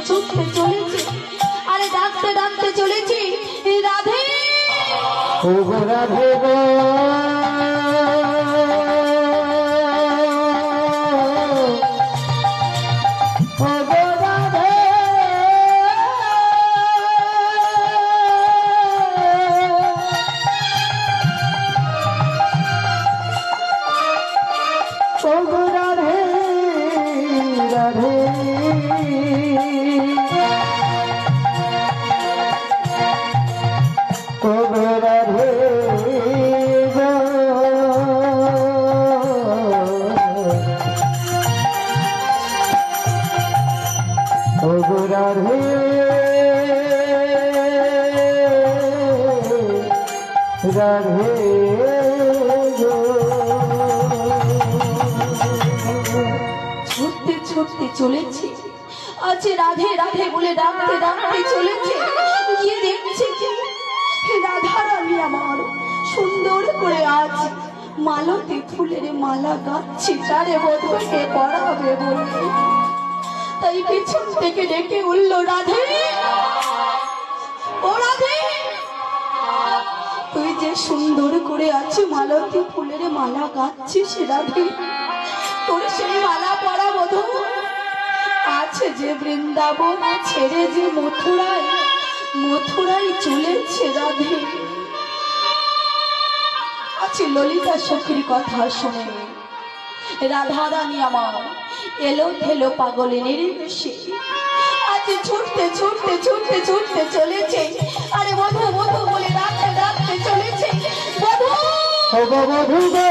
ছুটতে চলেছি, আরে ডাকতে ডাকতে চলেছি রাধে। ও গো রাধে গো, ছুটতে ছুটতে চলেছি, আজ রাধে রাধে বলে ডাকতে ডাকতে চলেছে, গিয়ে দেখছি রাধা রানী আমার সুন্দর করে আজ মালতী ফুলের মালা গাচ্ছি তারে বধূকে পরাবে বলে। তাই পেছন থেকে ডেকে উঠল রাধে, ও রাধে, তুই যে সুন্দর করে আছি মালতী ফুলের মালা গাচ্ছিস রাধে, তোর সেই মালা পরা বধূ আছে যে বৃন্দাবন ছেড়ে যে মথুরায় মথুরায় চলেছে রাধে। আছে ললিতা সখীর কথা শুনে রাধা রানী আমার এলো থেলো পাগলের বেশি আজ ছুটতে ছুটতে ছুটতে ছুটতে চলেছে, আরে বধূ বধূ বলে ডাকতে ডাকতে চলেছে বধূ। ও গো বধূ গো,